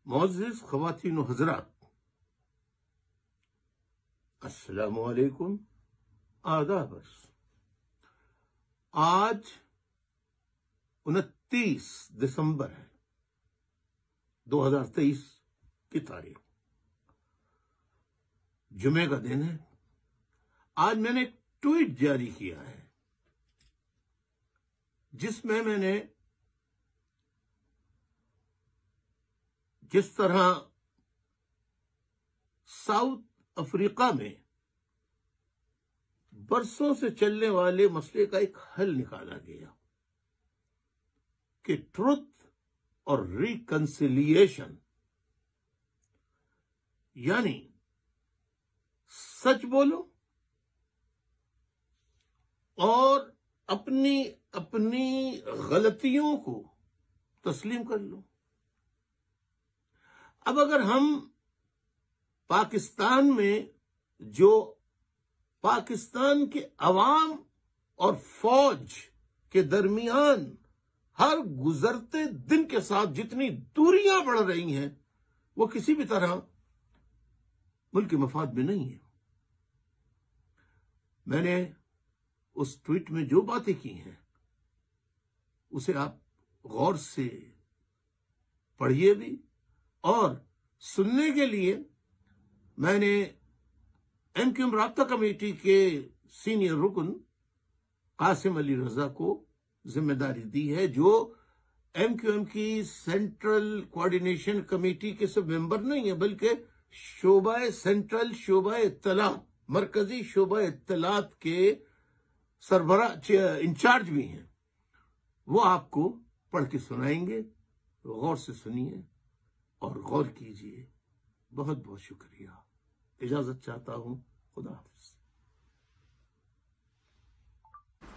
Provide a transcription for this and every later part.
معزز خواتین و حضرات، السلام علیکم، آداب۔ آج 29 دسمبر ہے 2023 کی تاریخ، جمعے کا دن ہے۔ آج میں نے ایک ٹویٹ جاری کیا ہے جس میں نے جس طرح ساؤتھ افریقہ میں برسوں سے چلنے والے مسئلے کا ایک حل نکالا گیا کہ ٹروتھ اور ریکنسیلیشن، یعنی سچ بولو اور اپنی غلطیوں کو تسلیم کر لو۔ اب اگر ہم پاکستان میں جو پاکستان کے عوام اور فوج کے درمیان ہر گزرتے دن کے ساتھ جتنی دوریاں بڑھ رہی ہیں، وہ کسی بھی طرح ملک کے مفاد میں نہیں ہے۔ میں نے اس ٹویٹ میں جو باتیں کی ہیں اسے آپ غور سے پڑھیے بھی، اور سننے کے لیے میں نے ایم کیو ایم رابطہ کمیٹی کے سینئر رکن قاسم علی رضا کو ذمہ داری دی ہے، جو ایم کیو ایم کی سینٹرل کوارڈینیشن کمیٹی کے صرف ممبر نہیں ہیں بلکہ شعبہ اطلاعات، مرکزی شعبہ اطلاعات کے سربراہ انچارج بھی ہیں۔ وہ آپ کو پڑھ کے سنائیں گے، غور سے سنیے اور غور کیجیے۔ بہت بہت شکریہ، اجازت چاہتا ہوں، خدا حافظ۔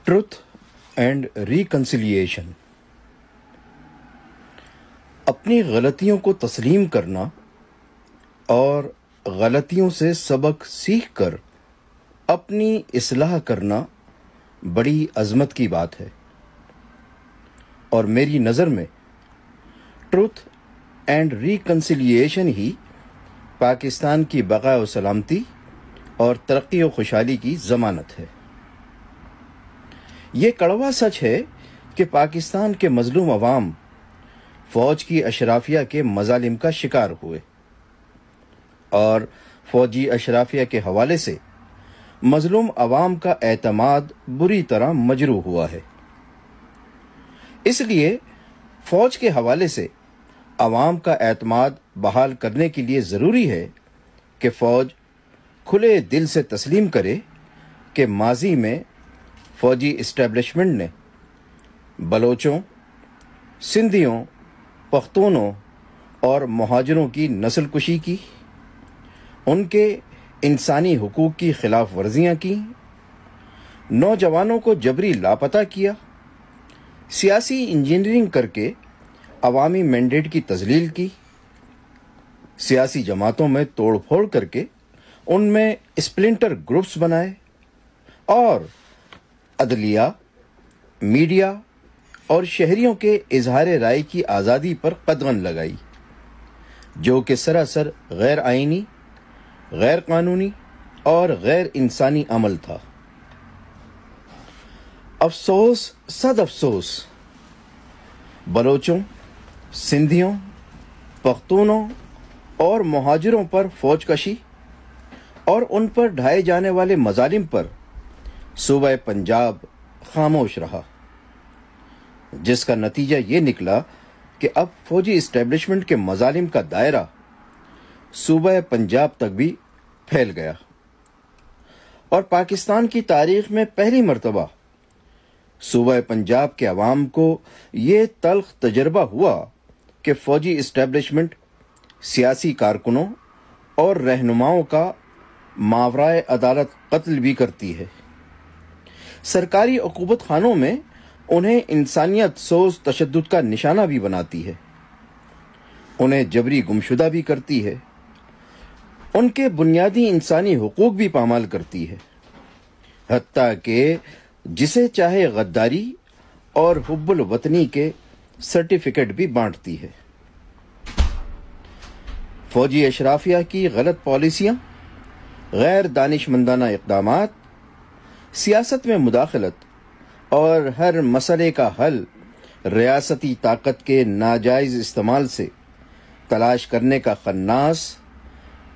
Truth and reconciliation. اپنی غلطیوں کو تسلیم کرنا اور غلطیوں سے سبق سیکھ کر اپنی اصلاح کرنا بڑی عظمت کی بات ہے، اور میری نظر میں ٹروتھ اینڈ ریکنسیلیشن ہی پاکستان کی بقا و سلامتی اور ترقی و خوشحالی کی ضمانت ہے۔ یہ کڑوا سچ ہے کہ پاکستان کے مظلوم عوام فوج کی اشرافیہ کے مظالم کا شکار ہوئے، اور فوجی اشرافیہ کے حوالے سے مظلوم عوام کا اعتماد بری طرح مجروح ہوا ہے۔ اس لیے فوج کے حوالے سے عوام کا اعتماد بحال کرنے کے لیے ضروری ہے کہ فوج کھلے دل سے تسلیم کرے کہ ماضی میں فوجی اسٹیبلشمنٹ نے بلوچوں، سندھیوں، پختونوں اور مہاجروں کی نسل کشی کی، ان کے انسانی حقوق کی خلاف ورزیاں کی، نوجوانوں کو جبری لاپتہ کیا، سیاسی انجینئرنگ کر کے عوامی مینڈیٹ کی تذلیل کی، سیاسی جماعتوں میں توڑ پھوڑ کر کے ان میں اسپلنٹر گروپس بنائے، اور عدلیہ، میڈیا اور شہریوں کے اظہار رائے کی آزادی پر قدغن لگائی، جو کہ سراسر غیر آئینی، غیر قانونی اور غیر انسانی عمل تھا۔ افسوس، صد افسوس، بلوچوں، سندھیوں، پختونوں اور مہاجروں پر فوج کشی اور ان پر ڈھائے جانے والے مظالم پر صوبہ پنجاب خاموش رہا، جس کا نتیجہ یہ نکلا کہ اب فوجی اسٹیبلشمنٹ کے مظالم کا دائرہ صوبہ پنجاب تک بھی پھیل گیا، اور پاکستان کی تاریخ میں پہلی مرتبہ صوبہ پنجاب کے عوام کو یہ تلخ تجربہ ہوا کہ فوجی اسٹیبلشمنٹ سیاسی کارکنوں اور رہنماؤں کا ماورائے عدالت قتل بھی کرتی ہے، سرکاری عقوبت خانوں میں انہیں انسانیت سوز تشدد کا نشانہ بھی بناتی ہے، انہیں جبری گمشدہ بھی کرتی ہے، ان کے بنیادی انسانی حقوق بھی پامال کرتی ہے، حتیٰ کہ جسے چاہے غداری اور حب الوطنی کے سرٹیفکیٹ بھی بانٹتی ہے۔ فوجی اشرافیہ کی غلط پالیسیاں، غیر دانشمندانہ اقدامات، سیاست میں مداخلت اور ہر مسئلے کا حل ریاستی طاقت کے ناجائز استعمال سے تلاش کرنے کا خناس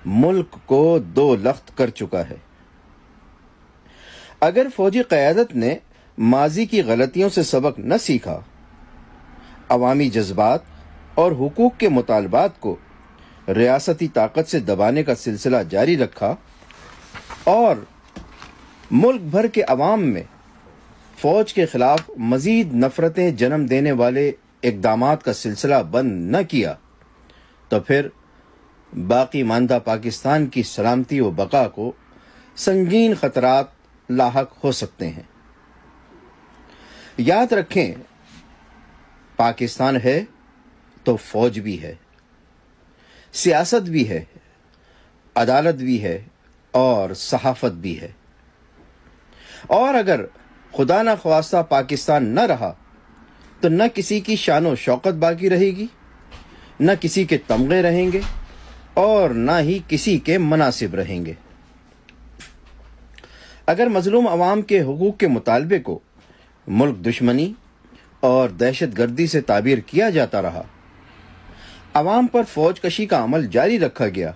ملک کو دو لخت کر چکا ہے۔ اگر فوجی قیادت نے ماضی کی غلطیوں سے سبق نہ سیکھا، عوامی جذبات اور حقوق کے مطالبات کو ریاستی طاقت سے دبانے کا سلسلہ جاری رکھا اور ملک بھر کے عوام میں فوج کے خلاف مزید نفرتیں جنم دینے والے اقدامات کا سلسلہ بند نہ کیا، تو پھر باقی ماندہ پاکستان کی سلامتی و بقا کو سنگین خطرات لاحق ہو سکتے ہیں۔ یاد رکھیں، پاکستان ہے تو فوج بھی ہے، سیاست بھی ہے، عدالت بھی ہے اور صحافت بھی ہے۔ اور اگر خدا نہ خواستہ پاکستان نہ رہا تو نہ کسی کی شان و شوکت باقی رہے گی، نہ کسی کے تمغے رہیں گے اور نہ ہی کسی کے مناصب رہیں گے۔ اگر مظلوم عوام کے حقوق کے مطالبے کو ملک دشمنی اور دہشت گردی سے تعبیر کیا جاتا رہا، عوام پر فوج کشی کا عمل جاری رکھا گیا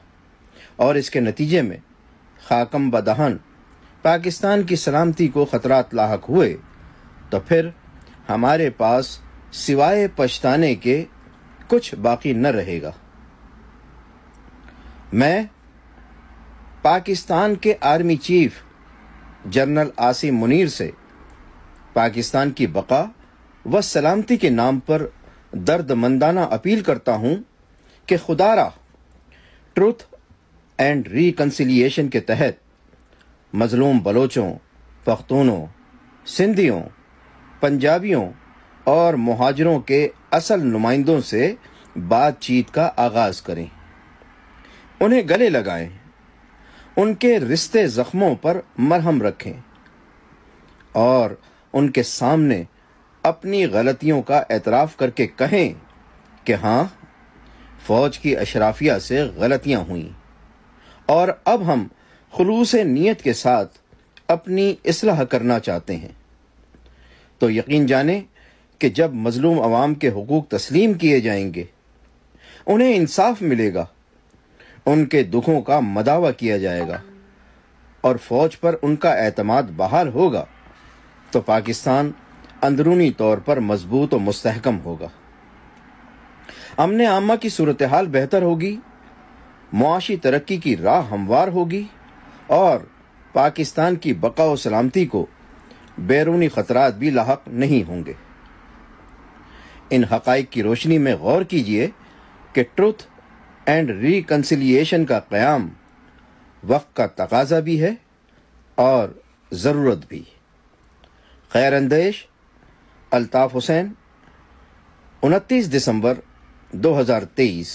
اور اس کے نتیجے میں خاکم بدہن پاکستان کی سلامتی کو خطرات لاحق ہوئے، تو پھر ہمارے پاس سوائے پچھتانے کے کچھ باقی نہ رہے گا۔ میں پاکستان کے army chief general Asim Munir سے پاکستان کی بقا و سلامتی کے نام پر درد مندانہ اپیل کرتا ہوں کہ خدا را ٹروتھ اینڈ ریکنسیلیشن کے تحت مظلوم بلوچوں، پختونوں، سندھیوں، پنجابیوں اور مہاجروں کے اصل نمائندوں سے بات چیت کا آغاز کریں، انہیں گلے لگائیں، ان کے رشتے زخموں پر مرہم رکھیں اور ان کے سامنے اپنی غلطیوں کا اعتراف کر کے کہیں کہ ہاں، فوج کی اشرافیہ سے غلطیاں ہوئیں اور اب ہم خلوص نیت کے ساتھ اپنی اصلاح کرنا چاہتے ہیں۔ تو یقین جانیں کہ جب مظلوم عوام کے حقوق تسلیم کیے جائیں گے، انہیں انصاف ملے گا، ان کے دکھوں کا مداوع کیا جائے گا اور فوج پر ان کا اعتماد بحال ہوگا، تو پاکستان اندرونی طور پر مضبوط و مستحکم ہوگا، امن عامہ کی صورتحال بہتر ہوگی، معاشی ترقی کی راہ ہموار ہوگی اور پاکستان کی بقا و سلامتی کو بیرونی خطرات بھی لاحق نہیں ہوں گے۔ ان حقائق کی روشنی میں غور کیجئے کہ ٹروتھ اینڈ ریکنسیلیشن کا قیام وقت کا تقاضا بھی ہے اور ضرورت بھی۔ خیر اندیش الطاف حسین، 29 دسمبر 2023۔